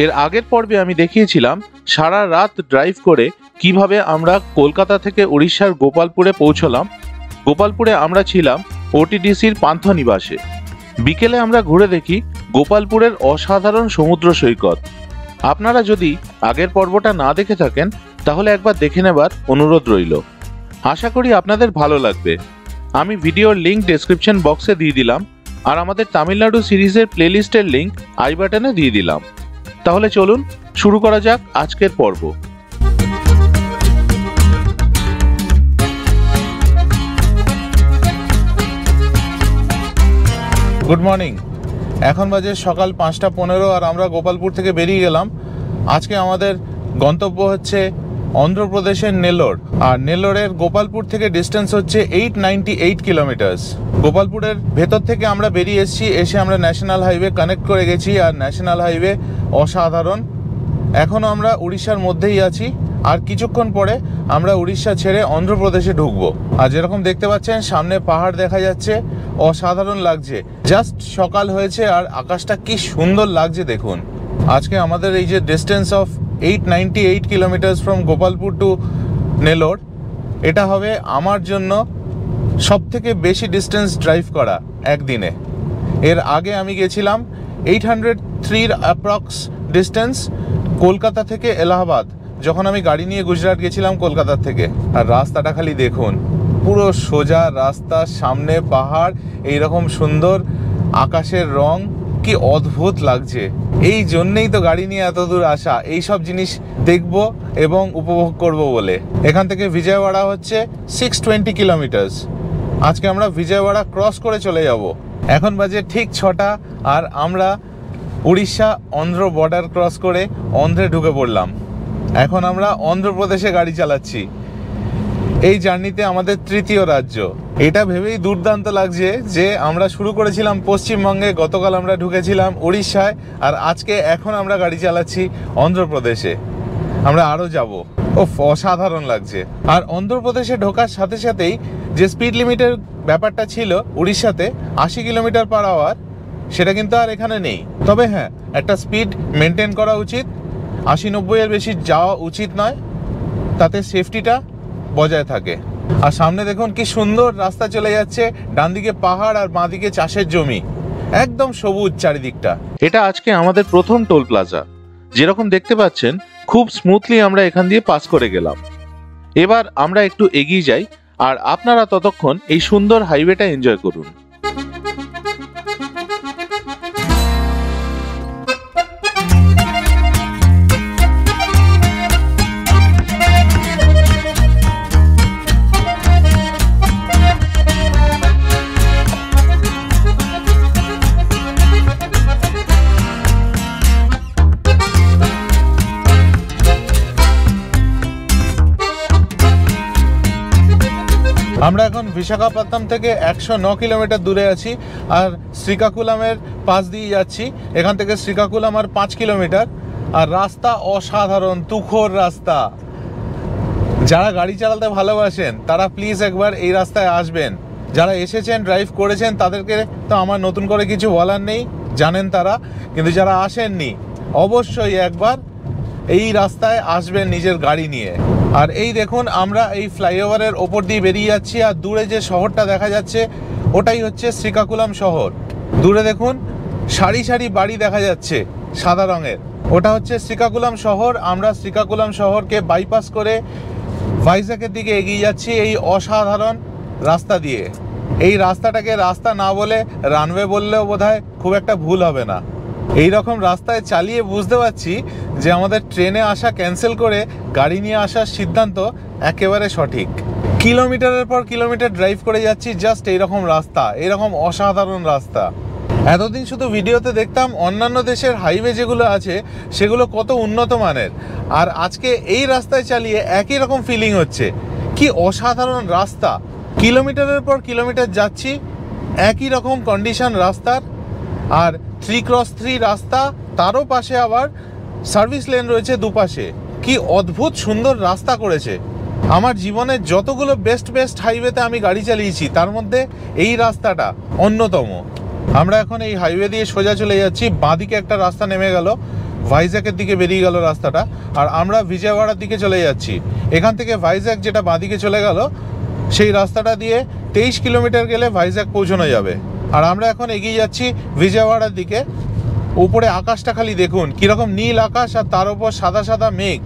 এর আগের পর্বে আমি দেখিয়েছিলাম সারা রাত ড্রাইভ করে কিভাবে আমরা কলকাতা থেকে উড়িষ্যার গোপালপুরে পৌঁছলাম। গোপালপুরে আমরা ছিলাম ওটিডিসির পান্থনিবাসে। বিকেলে আমরা ঘুরে দেখি গোপালপুরের অসাধারণ সমুদ্র সৈকত। আপনারা যদি আগের পর্বটা না দেখে থাকেন তাহলে একবার দেখে নেবার অনুরোধ রইল। আশা করি আপনাদের ভালো লাগবে। আমি ভিডিওর লিঙ্ক ডেসক্রিপশন বক্সে দিয়ে দিলাম, আর আমাদের তামিলনাড়ু সিরিজের প্লেলিস্টের লিঙ্ক আই বাটনে দিয়ে দিলাম। তাহলে চলুন শুরু করা যাক আজকের পর্ব। Good morning. এখন বাজে সকাল 5:15 আর আমরা গোপালপুর থেকে বেরিয়ে গেলাম। আজকে আমাদের গন্তব্য হচ্ছে অন্ধ্রপ্রদেশের নেল্লোর, আর নেল্লোরের গোপালপুর থেকে ডিস্টেন্স হচ্ছে 898 কিলোমিটার্স। গোপালপুরের ভেতর থেকে আমরা বেরিয়ে এসে আমরা ন্যাশনাল হাইওয়ে কানেক্ট করে গেছি, আর ন্যাশনাল হাইওয়ে অসাধারণ। এখনও আমরা উড়িষ্যার মধ্যেই আছি, আর কিছুক্ষণ পরে আমরা উড়িষ্যা ছেড়ে অন্ধ্রপ্রদেশে ঢুকবো। আর যেরকম দেখতে পাচ্ছেন সামনে পাহাড় দেখা যাচ্ছে, অসাধারণ লাগছে। জাস্ট সকাল হয়েছে আর আকাশটা কি সুন্দর লাগছে দেখুন। আজকে আমাদের এই যে distance of 898 kilometers from Gopalpur to Nellore, এটা হবে আমার জন্য সব থেকে বেশি ডিস্টেন্স ড্রাইভ করা একদিনে। এর আগে আমি গেছিলাম 803 অ্যাপ্রক্স ডিস্টেন্স কলকাতা থেকে এলাহাবাদ, যখন আমি গাড়ি নিয়ে গুজরাট গেছিলাম কলকাতা থেকে। আর রাস্তাটা খালি দেখুন, পুরো সোজা রাস্তা, সামনে পাহাড়, এইরকম সুন্দর আকাশের রং, কি অদ্ভুত লাগছে। এই জন্যেই তো গাড়ি নিয়ে এত দূর আসা, এই সব জিনিস দেখব এবং উপভোগ করব বলে। এখান থেকে বিজয়ওয়াড়া হচ্ছে 620 কিলোমিটার্স। আজকে আমরা বিজয়ওয়াড়া ক্রস করে চলে যাব। এখন বাজে ঠিক 6টা, আর আমরা উড়িষ্যা অন্ধ্র বর্ডার ক্রস করে অন্ধ্রে ঢুকে পড়লাম। এখন আমরা অন্ধ্রপ্রদেশে গাড়ি চালাচ্ছি। এই জার্নিতে আমাদের তৃতীয় রাজ্য। এটা ভেবেই দুর্দান্ত লাগছে যে আমরা শুরু করেছিলাম পশ্চিমবঙ্গে, গতকাল আমরা ঢুকেছিলাম উড়িষ্যায়, আর আজকে এখন আমরা গাড়ি চালাচ্ছি অন্ধ্রপ্রদেশে। আমরা আরও যাব। অসাধারণ লাগছে। আর অন্ধ্রপ্রদেশে ঢোকার সাথে সাথেই যে স্পিড লিমিটের ব্যাপারটা ছিল উড়িষ্যাতে 80 কিলোমিটার পার আওয়ার, সেটা কিন্তু আর এখানে নেই। তবে হ্যাঁ, একটা স্পিড মেনটেন করা উচিত, 80-90 এর বেশি যাওয়া উচিত নয়, তাতে সেফটিটা বজায় থাকে। আর সামনে দেখুন কি সুন্দর রাস্তা চলে যাচ্ছে, ডান দিকে পাহাড় আর বাঁ দিকে চাষের জমি, একদম সবুজ চারিদিকটা। এটা আজকে আমাদের প্রথম টোল প্লাজা। যেরকম দেখতে পাচ্ছেন খুব স্মুথলি আমরা এখান দিয়ে পাস করে গেলাম। এবার আমরা একটু এগিয়ে যাই, আর আপনারা ততক্ষণ এই সুন্দর হাইওয়েটা এনজয় করুন। আমরা এখন বিশাখাপত্তনম থেকে 109 কিলোমিটার দূরে আছি, আর শ্রীকাকুলামের পাশ দিয়ে যাচ্ছি। এখান থেকে শ্রীকাকুলাম আর 5 কিলোমিটার। আর রাস্তা অসাধারণ, তুখোর রাস্তা। যারা গাড়ি চালাতে ভালোবাসেন তারা প্লিজ একবার এই রাস্তায় আসবেন। যারা এসেছেন, ড্রাইভ করেছেন, তাদেরকে তো আমার নতুন করে কিছু বলার নেই, জানেন তারা। কিন্তু যারা আসেননি, অবশ্যই একবার এই রাস্তায় আসবেন নিজের গাড়ি নিয়ে। আর এই দেখুন আমরা এই ফ্লাইওভারের ওপর দিয়ে বেরিয়ে যাচ্ছি, আর দূরে যে শহরটা দেখা যাচ্ছে ওটাই হচ্ছে শ্রীকাকুলাম শহর। দূরে দেখুন সারি সারি বাড়ি দেখা যাচ্ছে সাদা রঙের, ওটা হচ্ছে শ্রীকাকুলাম শহর। আমরা শ্রীকাকুলাম শহরকে বাইপাস করে ভাইজ্যাগের দিকে এগিয়ে যাচ্ছি এই অসাধারণ রাস্তা দিয়ে। এই রাস্তাটাকে রাস্তা না বলে রানওয়ে বললেও বোধহয় খুব একটা ভুল হবে না। এই রকম রাস্তায় চালিয়ে বুঝতে পারছি যে আমাদের ট্রেনে আসা ক্যান্সেল করে গাড়ি নিয়ে আসার সিদ্ধান্ত একেবারে সঠিক। কিলোমিটারের পর কিলোমিটার ড্রাইভ করে যাচ্ছি জাস্ট এইরকম রাস্তা, এরকম অসাধারণ রাস্তা। এতদিন শুধু ভিডিওতে দেখতাম অন্যান্য দেশের হাইওয়ে যেগুলো আছে সেগুলো কত উন্নত মানের, আর আজকে এই রাস্তায় চালিয়ে একই রকম ফিলিং হচ্ছে। কি অসাধারণ রাস্তা, কিলোমিটারের পর কিলোমিটার যাচ্ছি, একই রকম কন্ডিশন রাস্তার। আর 3x3 রাস্তা, তারও পাশে আবার সার্ভিস লেন রয়েছে দুপাশে। কি অদ্ভুত সুন্দর রাস্তা করেছে। আমার জীবনের যতগুলো বেস্ট হাইওয়েতে আমি গাড়ি চালিয়েছি তার মধ্যে এই রাস্তাটা অন্যতম। আমরা এখন এই হাইওয়ে দিয়ে সোজা চলে যাচ্ছি। বাঁদিকে একটা রাস্তা নেমে গেল, ভাইজ্যাকের দিকে বেরিয়ে গেল রাস্তাটা, আর আমরা বিজয়ওয়াড়ার দিকে চলে যাচ্ছি। এখান থেকে ভাইজ্যাক যেটা বাঁদিকে চলে গেল, সেই রাস্তাটা দিয়ে 23 কিলোমিটার গেলে ভাইজ্যাক পৌঁছানো যাবে। আর আমরা এখন এগিয়ে যাচ্ছি বিজয়ওয়াড়ার দিকে। উপরে আকাশটা খালি দেখুন, কীরকম নীল আকাশ আর তার উপর সাদা সাদা মেঘ,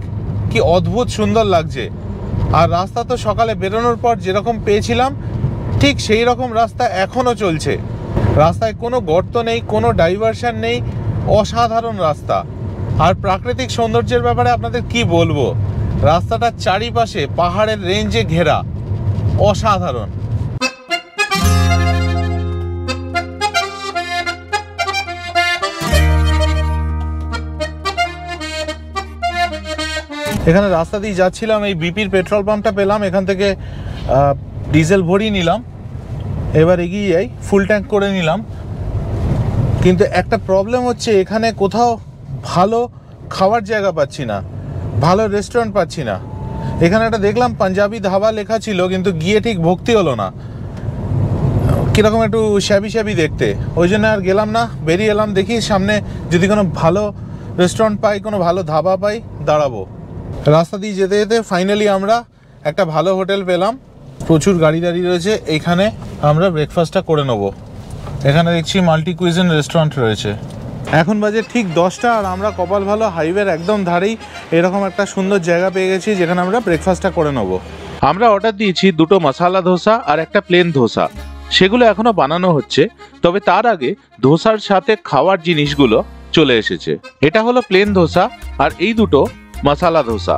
কি অদ্ভুত সুন্দর লাগছে। আর রাস্তা তো সকালে বেরোনোর পর যেরকম পেয়েছিলাম ঠিক সেই রকম রাস্তা এখনও চলছে। রাস্তায় কোনো গর্ত নেই, কোনো ডাইভারশন নেই, অসাধারণ রাস্তা। আর প্রাকৃতিক সৌন্দর্যের ব্যাপারে আপনাদের কি বলবো, রাস্তাটার চারিপাশে পাহাড়ের রেঞ্জে ঘেরা, অসাধারণ। এখানে রাস্তা দিয়ে যাচ্ছিলাম, এই বিপির পেট্রোল পাম্পটা পেলাম, এখান থেকে ডিজেল ভরিয়ে নিলাম। এবার এগিয়ে যাই, ফুল ট্যাঙ্ক করে নিলাম। কিন্তু একটা প্রবলেম হচ্ছে, এখানে কোথাও ভালো খাওয়ার জায়গা পাচ্ছি না, ভালো রেস্টুরেন্ট পাচ্ছি না। এখানে একটা দেখলাম পাঞ্জাবি ধাবা লেখা ছিল, কিন্তু গিয়ে ঠিক ভক্তি হলো না, কীরকম একটু শ্যাবি শ্যাবি দেখতে, ওই জন্য আর গেলাম না, বেরিয়ে এলাম। দেখি সামনে যদি কোনো ভালো রেস্টুরেন্ট পাই, কোনো ভালো ধাবা পাই, দাঁড়াবো। রাস্তা দিয়ে যেতে যেতে ফাইনালি আমরা একটা ভালো হোটেল পেলাম, প্রচুর গাড়ি দাঁড়িয়ে রয়েছে। এইখানে আমরা ব্রেকফাস্টটা করে নেব। এখানে দেখছি মাল্টি কুইজিন রেস্টুরেন্ট রয়েছে। এখন বাজে ঠিক 10টা, আর আমরা কপাল ভালো হাইওয়ের একদম ধারেই এরকম একটা সুন্দর জায়গা পেয়ে গেছি, যেখানে আমরা ব্রেকফাস্টটা করে নেব। আমরা অর্ডার দিয়েছি 2টো মশালা ধোসা আর একটা প্লেন ধোসা। সেগুলো এখনো বানানো হচ্ছে, তবে তার আগে ধোসার সাথে খাওয়ার জিনিসগুলো চলে এসেছে। এটা হলো প্লেন ধোসা, আর এই 2টো মশালা ধোসা।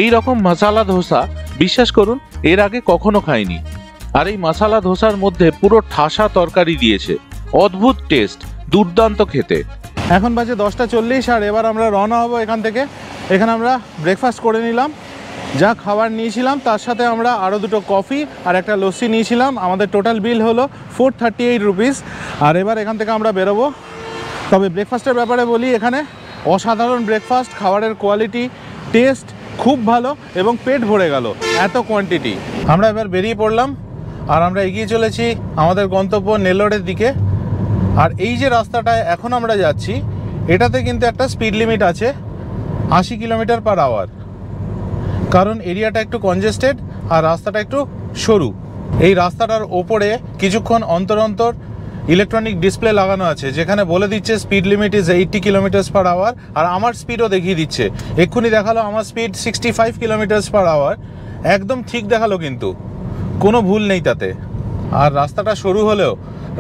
এই রকম মশালা ধোসা বিশ্বাস করুন এর আগে কখনো খাইনি। আর এই মশালা ধোসার মধ্যে পুরো ঠাসা তরকারি দিয়েছে, অদ্ভুত টেস্ট, দুর্দান্ত খেতে। এখন বাজে 10:40, আর এবার আমরা রওনা হব এখান থেকে। এখানে আমরা ব্রেকফাস্ট করে নিলাম, যা খাবার নিয়েছিলাম তার সাথে আমরা আরও 2টো কফি আর একটা লস্যি নিয়েছিলাম। আমাদের টোটাল বিল হলো 438 রুপিস। আর এবার এখান থেকে আমরা বেরোবো। তবে ব্রেকফাস্টের ব্যাপারে বলি, এখানে অসাধারণ ব্রেকফাস্ট, খাবারের কোয়ালিটি, টেস্ট খুব ভালো, এবং পেট ভরে গেল, এত কোয়ান্টিটি। আমরা এবার বেরিয়ে পড়লাম, আর আমরা এগিয়ে চলেছি আমাদের গন্তব্য নেলোরের দিকে। আর এই যে রাস্তাটায় এখন আমরা যাচ্ছি, এটাতে কিন্তু একটা স্পিড লিমিট আছে 80 কিলোমিটার/আওয়ার, কারণ এরিয়াটা একটু কনজেস্টেড আর রাস্তাটা একটু সরু। এই রাস্তাটার ওপরে কিছুক্ষণ অন্তর অন্তর ইলেকট্রনিক ডিসপ্লে লাগানো আছে, যেখানে বলে দিচ্ছে স্পিড লিমিট ইজ 80 কিলোমিটার/আওয়ার। আর আমার স্পিডও দেখিয়ে দিচ্ছে, এক্ষুনি দেখালো আমার স্পিড 65 কিলোমিটার/আওয়ার, একদম ঠিক দেখালো, কিন্তু কোনো ভুল নেই তাতে। আর রাস্তাটা সরু হলেও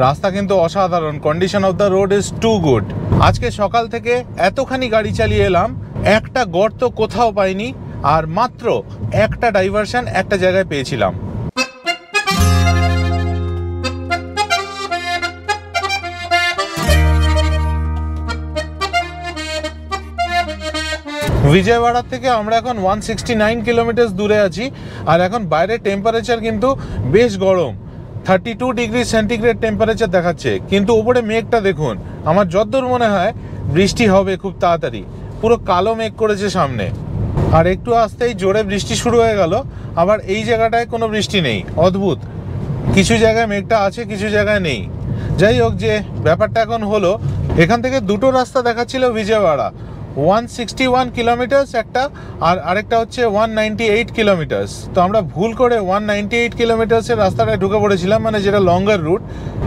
রাস্তা কিন্তু অসাধারণ, condition of the road is too good. আজকে সকাল থেকে এতখানি গাড়ি চালিয়ে এলাম, একটা গর্ত কোথাও পাইনি, আর মাত্র একটা ডাইভারশন একটা জায়গায় পেয়েছিলাম। বিজয়ওয়াড়া থেকে আমরা এখন 169 কিলোমিটার দূরে আছি। আর এখন বাইরের টেম্পারেচার কিন্তু বেশ গরম, 32 ডিগ্রি সেন্টিগ্রেড টেম্পারেচার দেখাচ্ছে। কিন্তু উপরে মেঘটা দেখুন, আমার যতদূর মনে হয় বৃষ্টি হবে খুব তাড়াতাড়ি, পুরো কালো মেঘ করেছে সামনে। আর একটু আসতেই জোরে বৃষ্টি শুরু হয়ে গেল। আবার এই জায়গাটায় কোনো বৃষ্টি নেই, অদ্ভুত, কিছু জায়গায় মেঘটা আছে, কিছু জায়গায় নেই। যাই হোক, যে ব্যাপারটা এখন হলো, এখান থেকে 2টো রাস্তা দেখাচ্ছিল বিজয়ওয়াড়া, 161 কিলোমিটার একটা, আর আরেকটা হচ্ছে 198 কিলোমিটার। তো আমরা ভুল করে 198 কিলোমিটার্সের রাস্তাটায় ঢুকে পড়েছিলাম, মানে যেটা লঙ্গার রুট।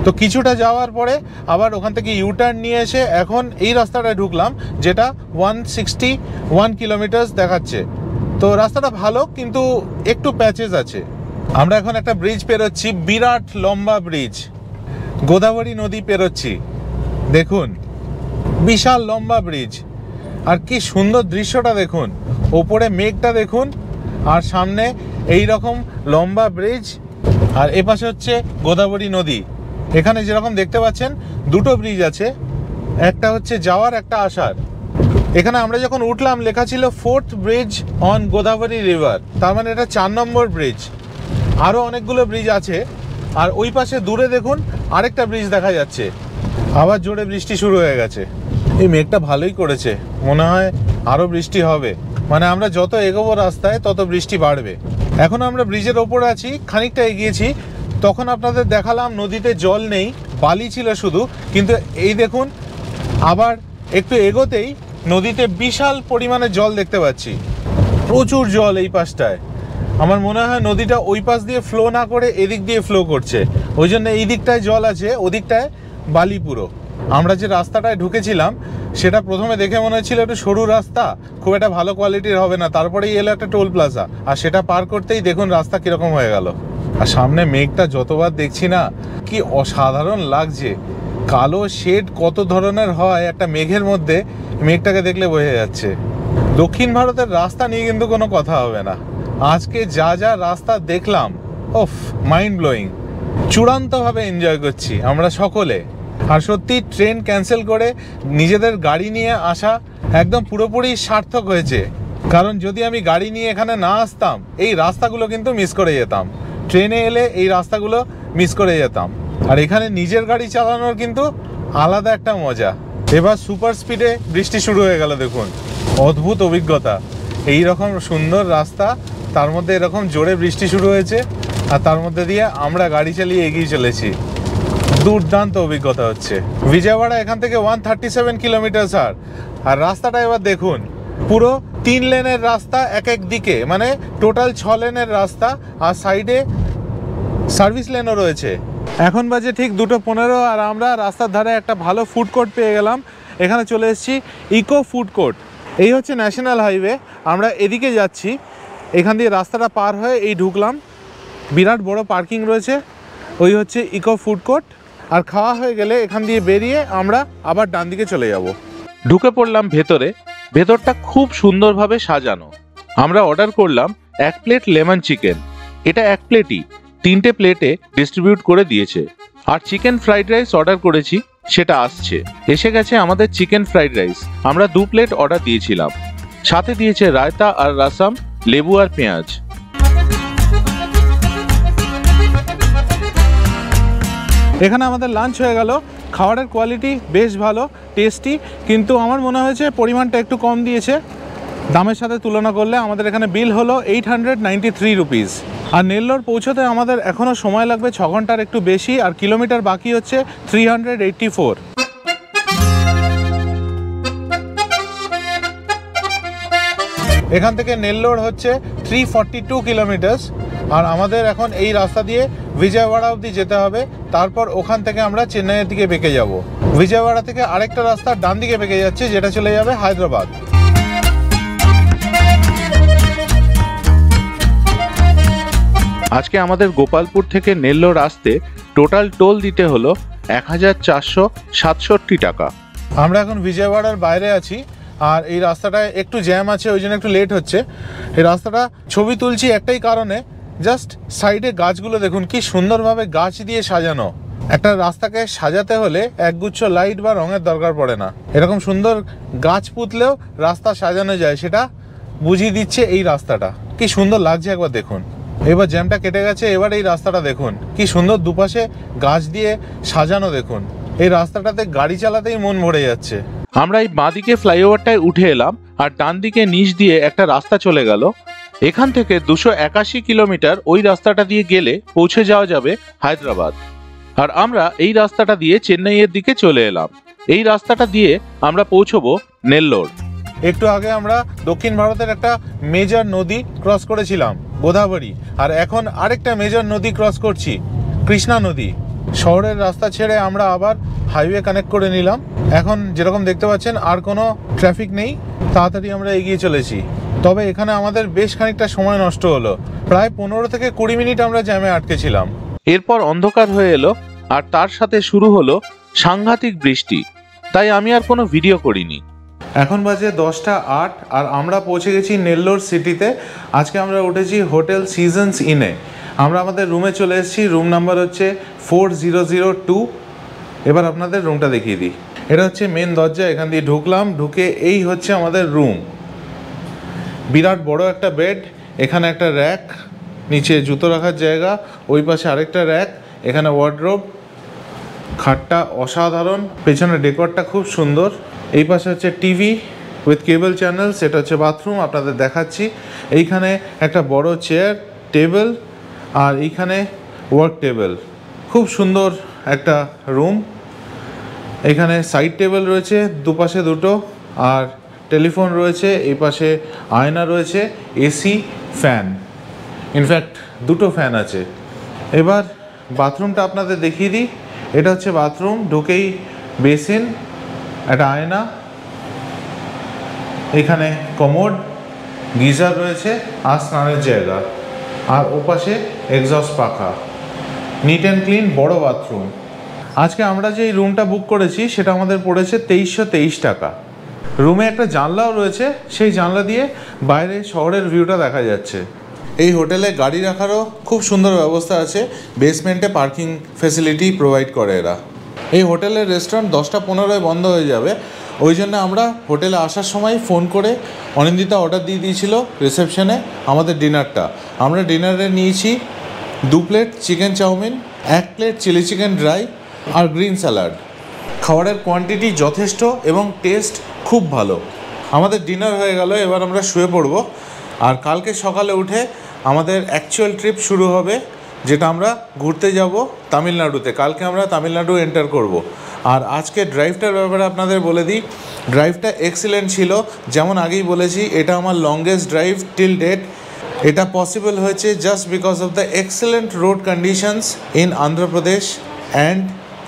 তো কিছুটা যাওয়ার পরে আবার ওখান থেকে ইউটার্ন নিয়ে এসে এখন এই রাস্তাটায় ঢুকলাম, যেটা 161 কিলোমিটার দেখাচ্ছে। তো রাস্তাটা ভালো, কিন্তু একটু প্যাচেস আছে। আমরা এখন একটা ব্রিজ পেরোচ্ছি, বিরাট লম্বা ব্রিজ, গোদাবরী নদী পেরোচ্ছি, দেখুন বিশাল লম্বা ব্রিজ। আর কি সুন্দর দৃশ্যটা দেখুন, ওপরে মেঘটা দেখুন, আর সামনে এই রকম লম্বা ব্রিজ, আর এপাশে হচ্ছে গোদাবরী নদী। এখানে যেরকম দেখতে পাচ্ছেন 2টো ব্রিজ আছে, একটা হচ্ছে যাওয়ার, একটা আসার। এখানে আমরা যখন উঠলাম লেখা ছিল 4th bridge on Godavari river, তার মানে এটা 4 নম্বর ব্রিজ। আরও অনেকগুলো ব্রিজ আছে। আর ওই পাশে দূরে দেখুন আরেকটা ব্রিজ দেখা যাচ্ছে। আবার জোরে বৃষ্টি শুরু হয়ে গেছে। এই মেঘটা ভালোই করেছে, মনে হয় আরও বৃষ্টি হবে, মানে আমরা যত এগোবো রাস্তায় তত বৃষ্টি বাড়বে। এখন আমরা ব্রিজের ওপরে আছি, খানিকটা এগিয়েছি, তখন আপনাদের দেখালাম নদীতে জল নেই, বালি ছিল শুধু। কিন্তু এই দেখুন, আবার একটু এগোতেই নদীতে বিশাল পরিমাণে জল দেখতে পাচ্ছি, প্রচুর জল এই পাশটায়। আমার মনে হয় নদীটা ওই পাশ দিয়ে ফ্লো না করে এদিক দিয়ে ফ্লো করছে, ওই জন্য এই দিকটায় জল আছে, ওদিকটায় বালি পুরো। আমরা যে রাস্তাটায় ঢুকেছিলাম সেটা প্রথমে দেখে মনে হচ্ছিল একটু সরু রাস্তা, খুব একটা ভালো কোয়ালিটির হবে না, তারপরেই এলো একটা টোল প্লাজা, আর সেটা পার করতেই দেখুন রাস্তা কীরকম হয়ে গেল। আর সামনে মেঘটা যতবার দেখছি না কি অসাধারণ লাগছে, কালো শেড কত ধরনের হয় একটা মেঘের মধ্যে, মেঘটাকে দেখলে বোঝা যাচ্ছে। দক্ষিণ ভারতের রাস্তা নিয়ে কিন্তু কোনো কথা হবে না, আজকে যা যা রাস্তা দেখলাম, ওফ, মাইন্ড ব্লোয়িং। চূড়ান্তভাবে এনজয় করছি আমরা সকলে। আর সত্যি ট্রেন ক্যান্সেল করে নিজেদের গাড়ি নিয়ে আসা একদম পুরোপুরি সার্থক হয়েছে, কারণ যদি আমি গাড়ি নিয়ে এখানে না আসতাম এই রাস্তাগুলো কিন্তু মিস করে যেতাম, ট্রেনে এলে এই রাস্তাগুলো মিস করে যেতাম। আর এখানে নিজের গাড়ি চালানোর কিন্তু আলাদা একটা মজা। এবার সুপার স্পিডে বৃষ্টি শুরু হয়ে গেল, দেখুন অদ্ভুত অভিজ্ঞতা। এই রকম সুন্দর রাস্তা, তার মধ্যে এরকম জোরে বৃষ্টি শুরু হয়েছে, আর তার মধ্যে দিয়ে আমরা গাড়ি চালিয়ে এগিয়ে চলেছি। দুর্দান্ত অভিজ্ঞতা হচ্ছে। বিজয়ওয়াড়া এখান থেকে 137 কিলোমিটার আর রাস্তাটা এবার দেখুন, পুরো 3 লেনের রাস্তা এক এক দিকে, মানে টোটাল 6 লেনের রাস্তা, আর সাইডে সার্ভিস লেনও রয়েছে। এখন বাজে ঠিক 2:15 আর আমরা রাস্তার ধারে একটা ভালো ফুড কোর্ট পেয়ে গেলাম। এখানে চলে এসেছি ইকো ফুড কোর্ট। এই হচ্ছে ন্যাশনাল হাইওয়ে, আমরা এদিকে যাচ্ছি, এখান দিয়ে রাস্তাটা পার হয়ে এই ঢুকলাম, বিরাট বড় পার্কিং রয়েছে, ওই হচ্ছে ইকো ফুড কোর্ট। আর খাওয়া হয়ে গেলে এখান দিয়ে বেরিয়ে আমরা আবার ডান দিকে চলে যাব। ঢুকে পড়লাম ভেতরে। ভেতরটা খুব সুন্দরভাবে সাজানো। আমরা অর্ডার করলাম 1 প্লেট লেমন চিকেন। এটা 1 প্লেটই 3টে প্লেটে ডিস্ট্রিবিউট করে দিয়েছে। আর চিকেন ফ্রাইড রাইস অর্ডার করেছি, সেটা আসছে। এসে গেছে আমাদের চিকেন ফ্রাইড রাইস। আমরা 2 প্লেট অর্ডার দিয়েছিলাম, সাথে দিয়েছে রায়তা আর রাসাম, লেবু আর পেঁয়াজ। এখানে আমাদের লাঞ্চ হয়ে গেল। খাবারের কোয়ালিটি বেশ ভালো, টেস্টি, কিন্তু আমার মনে হয়েছে পরিমাণটা একটু কম দিয়েছে দামের সাথে তুলনা করলে। আমাদের এখানে বিল হলো 893 রুপিস। আর নেল্লোর পৌঁছতে আমাদের এখনও সময় লাগবে 6 ঘন্টার একটু বেশি, আর কিলোমিটার বাকি হচ্ছে 384। এখান থেকে নেল্লোর হচ্ছে 342 কিলোমিটার, আর আমাদের এখন এই রাস্তা দিয়ে বিজয়ওয়াড়া অবধি যেতে হবে। তারপর ওখান থেকে আমরা চেন্নাইয়ের দিকে বেঁকে যাব। বিজয়ওয়াড়া থেকে আরেকটা রাস্তা ডান দিকে বেঁকে যাচ্ছে, যেটা চলে যাবে হায়দ্রাবাদ। আজকে আমাদের গোপালপুর থেকে নেল্লোর আসতে টোটাল টোল দিতে হলো 1467 টাকা। আমরা এখন বিজয়ওয়াড়ার বাইরে আছি, আর এই রাস্তাটায় একটু জ্যাম আছে, ওই জন্য একটু লেট হচ্ছে। এই রাস্তাটা ছবি তুলছি একটাই কারণে, জাস্ট সাইডে গাছগুলো দেখুন কি সুন্দরভাবে গাছ দিয়ে সাজানো। একটা রাস্তাকে সাজাতে হলে একগুচ্ছ লাইট বা রঙের দরকার পড়ে না, এরকম সুন্দর গাছ পুতলেও রাস্তা সাজানো যায়, সেটা বুঝিয়ে দিচ্ছে এই রাস্তাটা। কি সুন্দর লাগছে একবার দেখুন। এবার জ্যামটা কেটে গেছে, এবার এই রাস্তাটা দেখুন কি সুন্দর, দুপাশে গাছ দিয়ে সাজানো। দেখুন এই রাস্তাটাতে গাড়ি চালাতেই মন ভরে যাচ্ছে। আমরা এই বাঁদিকে ফ্লাইওভারটায় উঠে এলাম, আর ডান দিকে নিচ দিয়ে একটা রাস্তা চলে গেল। এখান থেকে 281 কিলোমিটার ওই রাস্তাটা দিয়ে গেলে পৌঁছে যাওয়া যাবে হায়দ্রাবাদ। আর আমরা এই রাস্তাটা দিয়ে চেন্নাইয়ের দিকে চলে এলাম। এই রাস্তাটা দিয়ে আমরা পৌঁছবো নেল্লোর। একটু আগে আমরা দক্ষিণ ভারতের একটা মেজর নদী ক্রস করেছিলাম, গোদাবরী, আর এখন আরেকটা মেজর নদী ক্রস করছি, কৃষ্ণা নদী। শহরের রাস্তা ছেড়ে আমরা আবার হাইওয়ে কানেক্ট করে নিলাম। এখন যেরকম দেখতে পাচ্ছেন আর কোনো ট্রাফিক নেই, তাড়াতাড়ি আমরা এগিয়ে চলেছি। তবে এখানে আমাদের বেশ খানিকটা সময় নষ্ট হলো, প্রায় 15 থেকে 20 মিনিট আমরা জ্যামে আটকেছিলাম। এরপর অন্ধকার হয়ে এলো, আর তার সাথে শুরু হলো সাংঘাতিক বৃষ্টি, তাই আমি আর কোনো ভিডিও করিনি। এখন বাজে 10:08 আর আমরা পৌঁছে গেছি নেল্লোর সিটিতে। আজকে আমরা উঠেছি হোটেল সিজনস ইনে। আমরা আমাদের রুমে চলে এসেছি, রুম নাম্বার হচ্ছে 4002। এবার আপনাদের রুমটা দেখিয়ে দিই। এটা হচ্ছে মেন দরজা, এখান দিয়ে ঢুকলাম, ঢুকে এই হচ্ছে আমাদের রুম। বিরাট বড় একটা বেড, এখানে একটা র্যাক, নিচে জুতো রাখার জায়গা, ওই পাশে আরেকটা র্যাক, এখানে ওয়ার্ডরোব, খাটটা অসাধারণ, পেছনে ডেকোরটা খুব সুন্দর। এই পাশে হচ্ছে টিভি উইথ কেবল চ্যানেল, সেটা হচ্ছে বাথরুম, আপনাদের দেখাচ্ছি। এইখানে একটা বড় চেয়ার, টেবিল, আর এইখানে ওয়ার্ক টেবিল। খুব সুন্দর একটা রুম। এখানে সাইড টেবিল রয়েছে দুপাশে দুটো, আর টেলিফোন রয়েছে, এই পাশে আয়না রয়েছে, এসি, ফ্যান, ইনফ্যাক্ট দুটো ফ্যান আছে। এবার বাথরুমটা আপনাদের দেখিয়ে দিই। এটা হচ্ছে বাথরুম, ঢুকেই বেসিন, একটা আয়না, এখানে কমোড, গিজার রয়েছে আর স্নানের জায়গা, আর ওপাশে এক্সস্ট পাখা, নিট অ্যান্ড ক্লিন, বড় বাথরুম। আজকে আমরা যে রুমটা বুক করেছি সেটা আমাদের পড়েছে 2323 টাকা। রুমে একটা জানলাও রয়েছে, সেই জানলা দিয়ে বাইরে শহরের ভিউটা দেখা যাচ্ছে। এই হোটেলে গাড়ি রাখারও খুব সুন্দর ব্যবস্থা আছে, বেসমেন্টে পার্কিং ফেসিলিটি প্রোভাইড করে এরা। এই হোটেলের রেস্টুরেন্ট 10টা 15-এ বন্ধ হয়ে যাবে, ওই জন্য আমরা হোটেলে আসার সময় ফোন করে অনিন্দিতা অর্ডার দিয়ে দিয়েছিল রিসেপশনে আমাদের ডিনারটা। আমরা ডিনারে নিয়েছি 2 plate chicken chowmein, 1 plate chilli chicken dry আর গ্রিন স্যালাড। খাবারের কোয়ান্টিটি যথেষ্ট এবং টেস্ট খুব ভালো। আমাদের ডিনার হয়ে গেল, এবার আমরা শুয়ে পড়ব। আর কালকে সকালে উঠে আমাদের অ্যাকচুয়াল ট্রিপ শুরু হবে, যেটা আমরা ঘুরতে যাব তামিলনাড়ুতে। কালকে আমরা তামিলনাড়ু এন্টার করব। আর আজকে ড্রাইভটার ব্যাপারে আপনাদের বলে দিই, ড্রাইভটা এক্সিলেন্ট ছিল। যেমন আগেই বলেছি, এটা আমার লংগেস্ট ড্রাইভ টিল ডেট। এটা পসিবল হয়েছে just because of the excellent road conditions in Andhra Pradesh and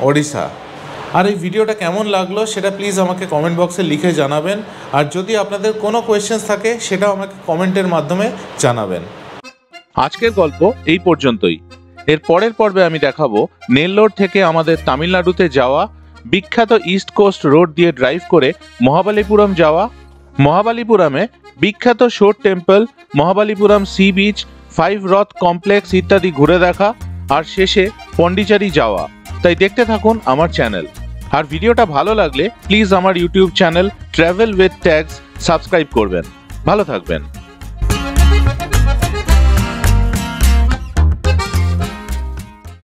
Odisha. আর এই ভিডিওটা কেমন লাগলো সেটা প্লিজ আমাকে কমেন্ট বক্সে লিখে জানাবেন। আর যদি আপনাদের কোনো কোয়েশ্চেন্স থাকে সেটাও আমাকে কমেন্টের মাধ্যমে জানাবেন। আজকের গল্প এই পর্যন্তই। এর পরের পর্বে আমি দেখাবো নেল্লোর থেকে আমাদের তামিলনাড়ুতে যাওয়া, বিখ্যাত ইস্ট কোস্ট রোড দিয়ে ড্রাইভ করে মহাবালিপুরম যাওয়া, মহাবালিপুরমে বিখ্যাত শোর টেম্পল, মহাবালিপুরম সি বিচ, 5 রথ কমপ্লেক্স ইত্যাদি ঘুরে দেখা, আর শেষে পন্ডিচেরি যাওয়া। তাই দেখতে থাকুন আমার চ্যানেল। আর ভিডিওটা ভালো লাগলে প্লিজ আমার YouTube channel travel with tags subscribe করবেন। ভালো থাকবেন।